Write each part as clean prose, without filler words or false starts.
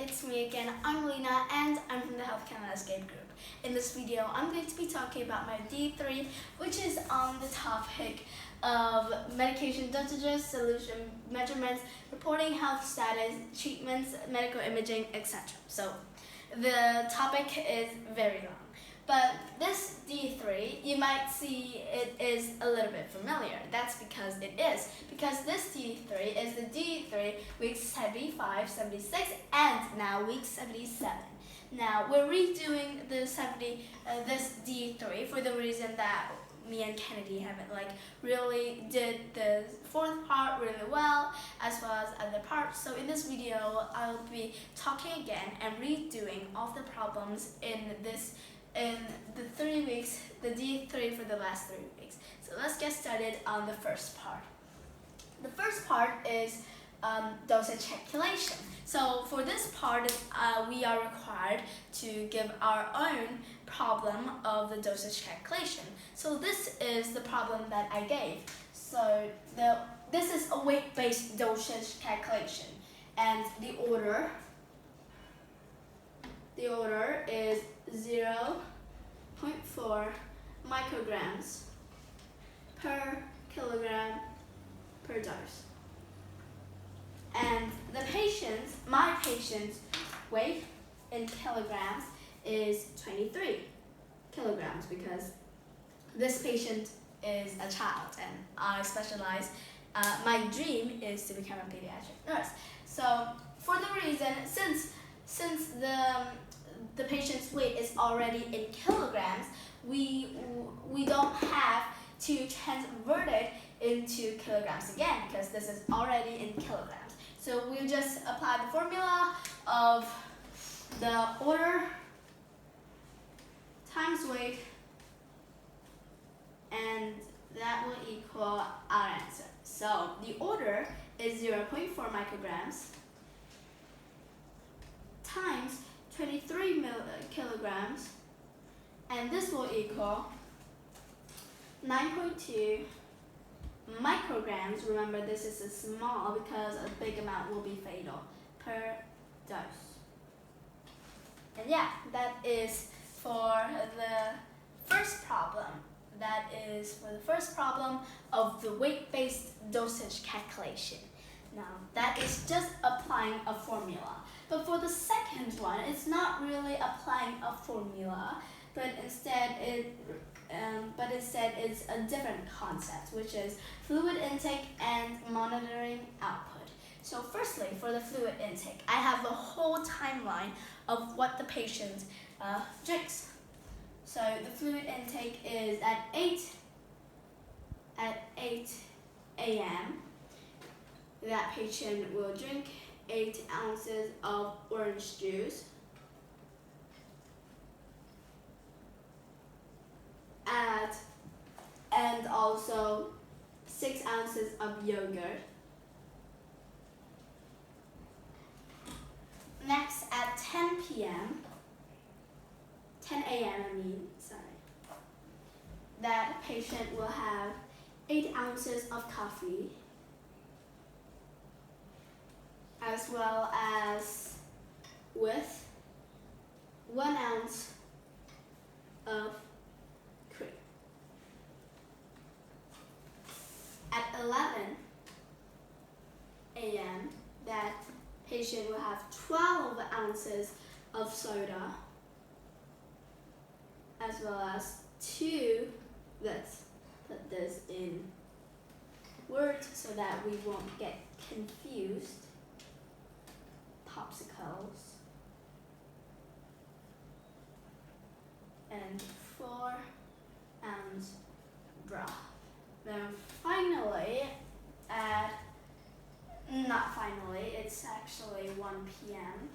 it's me again. I'm Lena and I'm from the Healthcare Landscape Group. In this video, I'm going to be talking about my D3, which is on the topic of medication dosages, solution measurements, reporting health status, treatments, medical imaging, etc. So the topic is very long. But this D3, you might see it is a little bit familiar. That's because it is. Because this D3 is the D3 week 75, 76, and now week 77. Now, we're redoing this D3 for the reason that me and Kennedy haven't really did the fourth part really well, as well as other parts. So in this video, I'll be talking again and redoing all the problems in the 3 weeks, the D3 for the last 3 weeks. So let's get started on the first part. The first part is dosage calculation. So for this part, we are required to give our own problem of the dosage calculation. So this is the problem that I gave. So this is a weight-based dosage calculation, and the order is 0.4 micrograms per kilogram per dose. And my patient's weight in kilograms is 23 kilograms because this patient is a child and I specialize. My dream is to become a pediatric nurse. So for the reason, since the patient's weight is already in kilograms, we don't have to convert it into kilograms again because this is already in kilograms. So we'll just apply the formula of the order times weight, and that will equal our answer. So the order is 0.4 micrograms times 23 kilograms, and this will equal 9.2 micrograms. Remember, this is a small because a big amount will be fatal per dose. And yeah, that is for the first problem. That is for the first problem of the weight-based dosage calculation. Now, that is just applying a formula. But for the second one, it's not really applying a formula, but instead it's a different concept, which is fluid intake and monitoring output. So firstly, for the fluid intake, I have the whole timeline of what the patient drinks. So the fluid intake is at 8 a.m. That patient will drink 8 ounces of orange juice, and also 6 ounces of yogurt. Next, at 10 a.m., that patient will have 8 ounces of coffee, as well as with 1 ounce of cream. At 11 a.m., that patient will have 12 ounces of soda, as well as let's put this in words so that we won't get confused, popsicles, and 4 ounce broth. Then finally, it's actually 1 p.m.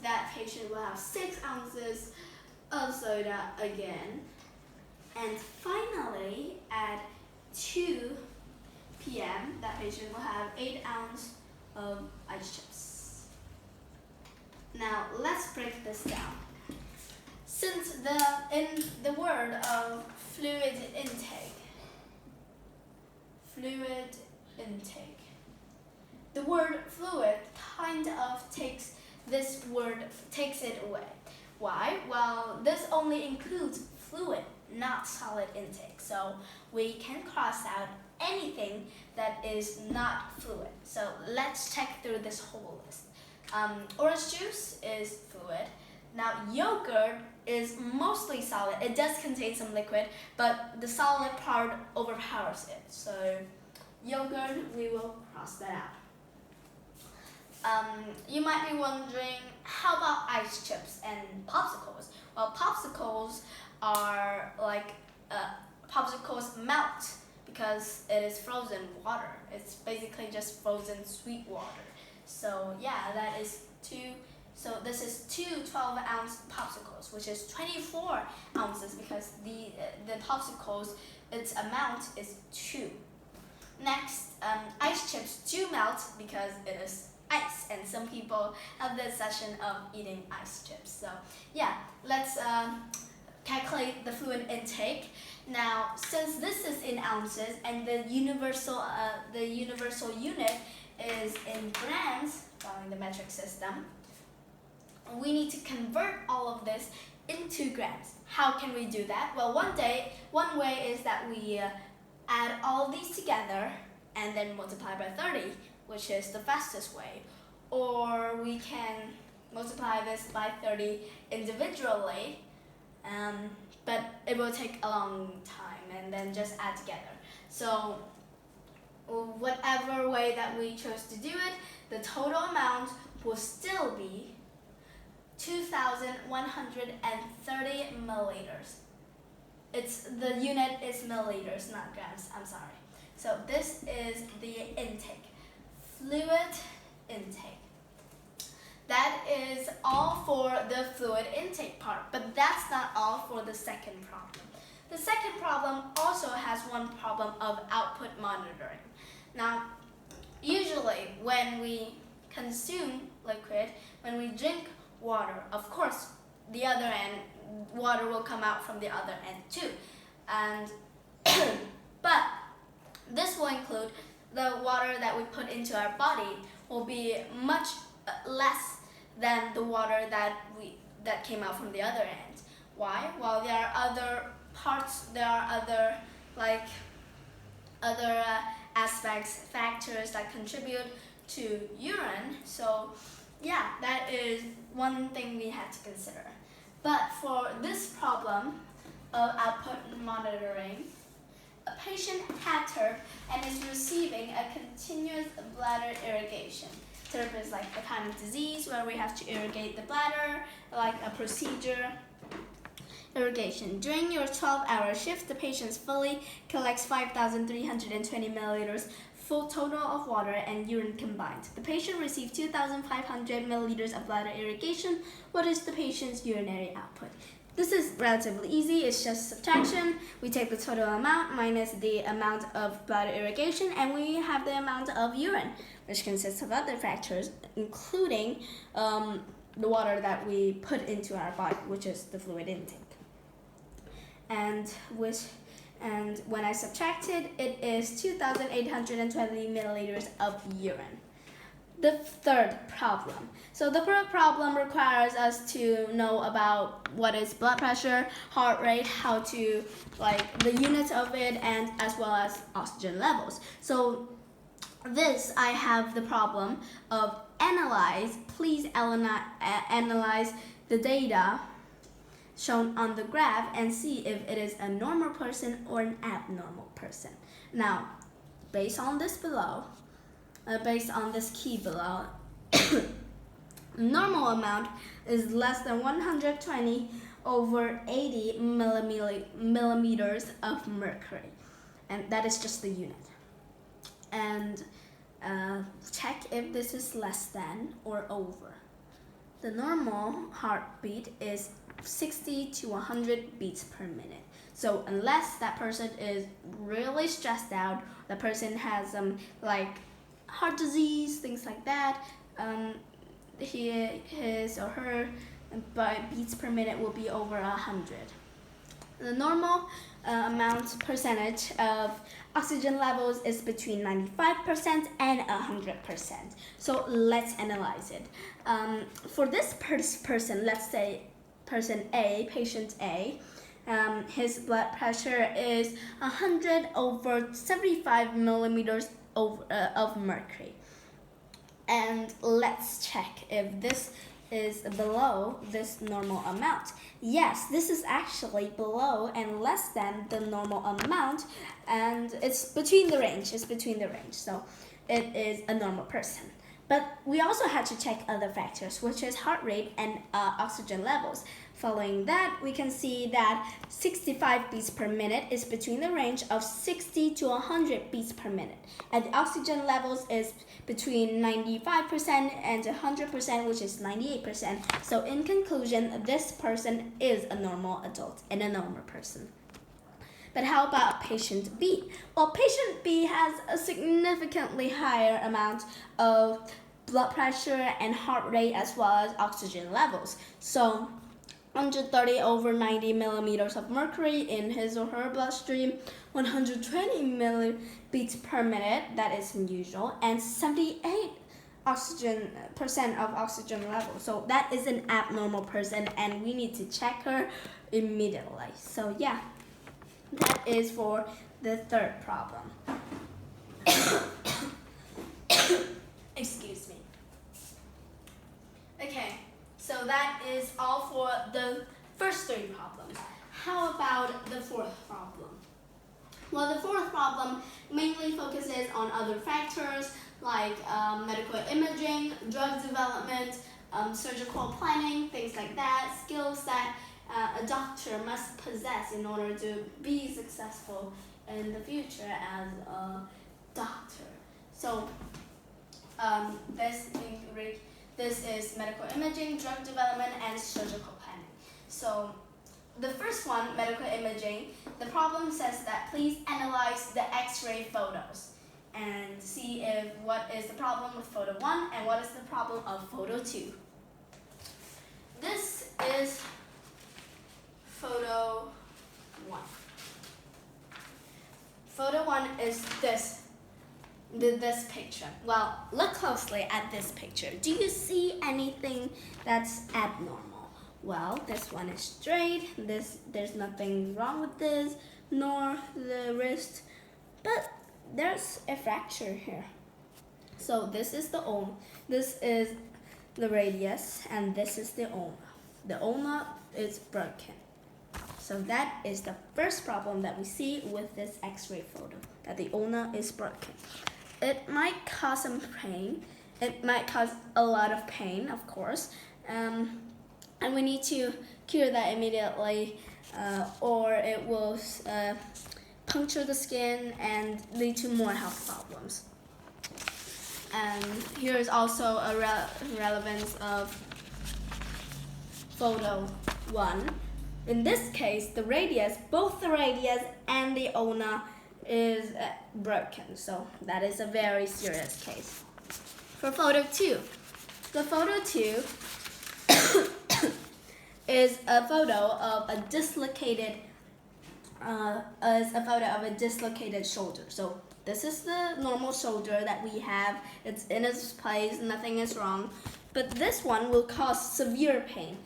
That patient will have 6 ounces of soda again. And finally, at 2 p.m., that patient will have 8 ounces of ice chips. Now, let's break this down. Since in the word of fluid intake, the word fluid kind of takes it away. Why? Well, this only includes fluid, not solid intake. So we can cross out anything that is not fluid. So let's check through this whole list. Orange juice is fluid. Now yogurt is mostly solid. It does contain some liquid, but the solid part overpowers it. So yogurt, we will cross that out. You might be wondering, how about ice chips and popsicles? Well, popsicles are like, popsicles melt because it is frozen water. It's basically just frozen sweet water. So yeah, that is so this is two 12-ounce popsicles, which is 24 ounces because the popsicles, its amount is 2. Next, ice chips do melt because it is ice, and some people have this session of eating ice chips. So yeah, let's calculate the fluid intake. Now, since this is in ounces and the universal unit is in grams, following the metric system, we need to convert all of this into grams. How can we do that? Well, one way is that we add all of these together and then multiply by 30, which is the fastest way. Or we can multiply this by 30 individually, but it will take a long time, and then just add together. So whatever way that we chose to do it, the total amount will still be 2,130 milliliters. The unit is milliliters, not grams, I'm sorry. So this is the intake, fluid intake. That is all for the fluid intake part, but that's not all for the second problem. The second problem also has one problem of output monitoring. Now, usually when we consume liquid, when we drink water, of course, the other end, water will come out from the other end too. And but this will include the water that we put into our body will be much less than the water that came out from the other end. Why? Well, there are other parts, there are other aspects, factors that contribute to urine. So yeah, that is one thing we have to consider. But for this problem of output monitoring, a patient had TURP and is receiving a continuous bladder irrigation. TURP is like a kind of disease where we have to irrigate the bladder, like a procedure. Irrigation. During your 12-hour shift, the patient fully collects 5,320 milliliters full total of water and urine combined. The patient received 2,500 milliliters of bladder irrigation. What is the patient's urinary output? This is relatively easy. It's just subtraction. We take the total amount minus the amount of bladder irrigation, and we have the amount of urine, which consists of other factors, including the water that we put into our body, which is the fluid intake. And when I subtracted, it is 2,820 milliliters of urine. The third problem. So the third problem requires us to know about what is blood pressure, heart rate, how to, the units of it, and as well as oxygen levels. So this, I have the problem of analyze the data shown on the graph and see if it is a normal person or an abnormal person. Now, based on this key below, normal amount is less than 120 over 80 millimeters of mercury, and that is just the unit. And check if this is less than or over. The normal heartbeat is 60 to 100 beats per minute. So unless that person is really stressed out, the person has heart disease, things like that, his or her beats per minute will be over 100. The normal percentage of oxygen levels is between 95% and 100%. So let's analyze it. For this person, let's say person A, patient A, his blood pressure is 100 over 75 millimeters of mercury. And let's check if this is below this normal amount. Yes, this is actually below and less than the normal amount, and it's between the range. So it is a normal person. But we also had to check other factors, which is heart rate and oxygen levels. Following that, we can see that 65 beats per minute is between the range of 60 to 100 beats per minute. And the oxygen levels is between 95% and 100%, which is 98%. So in conclusion, this person is a normal adult and a normal person. But how about patient B? Well, patient B has a significantly higher amount of blood pressure and heart rate as well as oxygen levels. So 130 over 90 millimeters of mercury in his or her bloodstream, 120 millibeats per minute, that is unusual, and 78% of oxygen level. So that is an abnormal person and we need to check her immediately. So yeah, that is for the third problem. Excuse me. Okay, so that is all for the first three problems. How about the fourth problem? Well, the fourth problem mainly focuses on other factors like medical imaging, drug development, surgical planning, things like that, skills that a doctor must possess in order to be successful in the future as a doctor. So this is medical imaging, drug development, and surgical planning. So the first one, medical imaging, the problem says that please analyze the X-ray photos and see if what is the problem with photo 1 and what is the problem of photo 2. This is photo 1. Photo 1 is this picture. Well, look closely at this picture. Do you see anything that's abnormal? Well, this one is straight. There's nothing wrong with this, nor the wrist, but there's a fracture here. So this is the ulna, this is the radius, and this is the ulna. The ulna is broken. So that is the first problem that we see with this X-ray photo, that the ulna is broken. It might cause some pain. It might cause a lot of pain, of course, and we need to cure that immediately, or it will puncture the skin and lead to more health problems. And here is also a relevance of photo 1. In this case, the radius, both the radius and the ulna is broken, so that is a very serious case. For photo 2, the photo 2 is a photo of a dislocated shoulder. So this is the normal shoulder that we have. It's in its place, nothing is wrong. But this one will cause severe pain.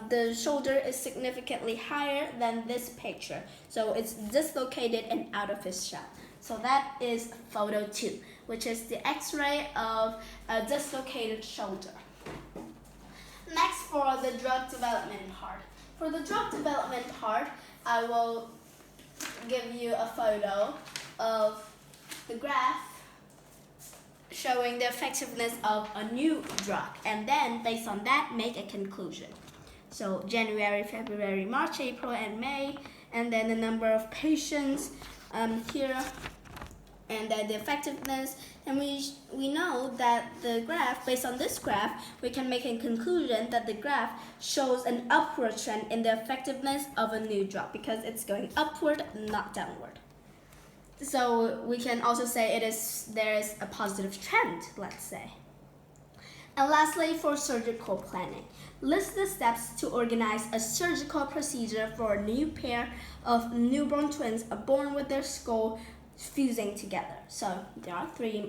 The shoulder is significantly higher than this picture. So it's dislocated and out of his shell. So that is photo 2, which is the X-ray of a dislocated shoulder. Next, for the drug development part. For the drug development part, I will give you a photo of the graph showing the effectiveness of a new drug, and then based on that, make a conclusion. So January, February, March, April, and May, and then the number of patients here, and then the effectiveness. And we know that the graph, based on this graph, we can make a conclusion that the graph shows an upward trend in the effectiveness of a new drug because it's going upward, not downward. So we can also say there is a positive trend, let's say. And lastly, for surgical planning, list the steps to organize a surgical procedure for a new pair of newborn twins born with their skull fusing together. So there are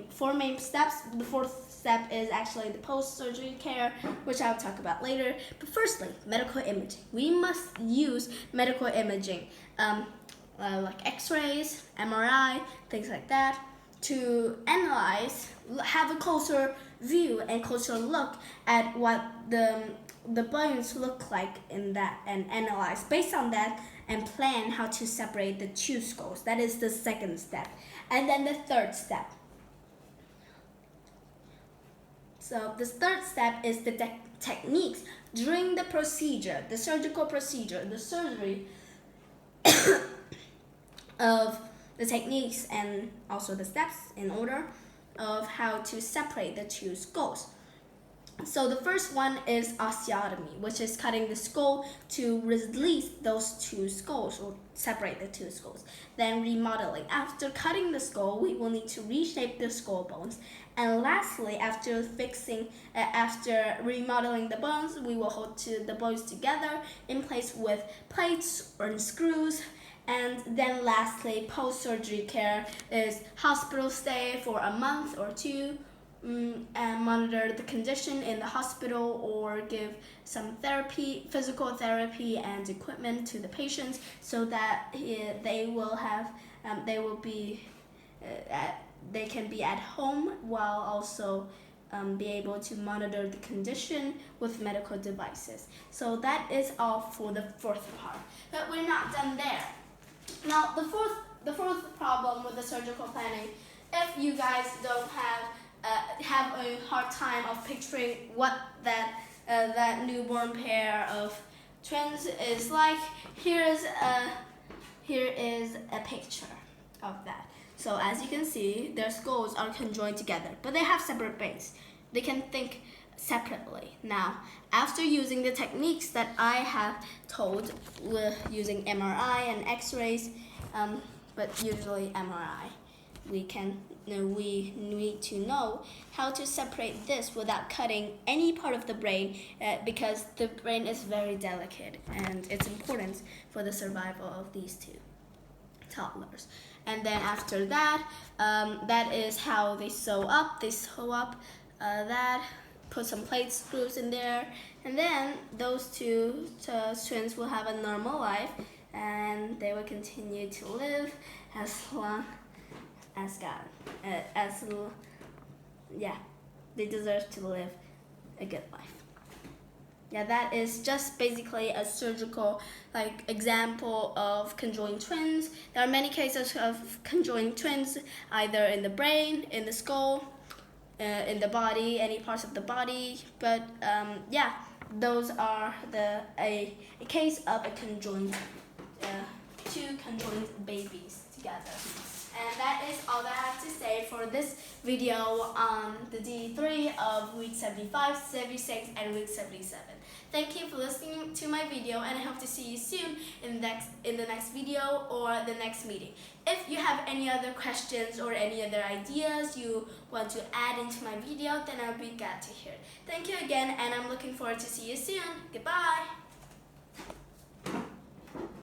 four main steps. The fourth step is actually the post-surgery care, which I'll talk about later. But firstly, medical imaging. We must use medical imaging, like X-rays, MRI, things like that, to analyze, have a closer view and closer look at what the bones look like in that, and analyze based on that and plan how to separate the two skulls. That is the second step. And then the third step. So the third step is the techniques during the procedure, the surgical procedure, the surgery of the techniques and also the steps in order of how to separate the two skulls. So the first one is osteotomy, which is cutting the skull to release those two skulls or separate the two skulls. Then remodeling. After cutting the skull, we will need to reshape the skull bones. And lastly, after remodeling the bones, we will hold the bones together in place with plates or screws. And then lastly, post-surgery care is hospital stay for a month or two, and monitor the condition in the hospital or give some therapy, physical therapy and equipment to the patients so that they can be at home while also be able to monitor the condition with medical devices. So that is all for the fourth part. But we're not done there. Now the fourth problem with the surgical planning, if you guys don't have a hard time of picturing what that newborn pair of twins is like, here is a picture of that. So as you can see, their skulls are conjoined together, but they have separate brains. They can think separately. Now, after using the techniques that I have told, using MRI and X-rays, but usually MRI, we need to know how to separate this without cutting any part of the brain, because the brain is very delicate and it's important for the survival of these two toddlers. And then after that, that is how they sew up. They sew up that, put some plate screws in there, and then those two twins will have a normal life and they will continue to live as long as they deserve to live a good life. Yeah, that is just basically a surgical example of conjoined twins. There are many cases of conjoined twins, either in the brain, in the skull, in the body, any parts of the body. But those are a case of a conjoined, two conjoined babies together. And that is all that I have to say for this video on the D3 of week 75, 76, and week 77. Thank you for listening to my video, and I hope to see you soon in the next video or the next meeting. If you have any other questions or any other ideas you want to add into my video, then I'll be glad to hear it. Thank you again, and I'm looking forward to see you soon. Goodbye!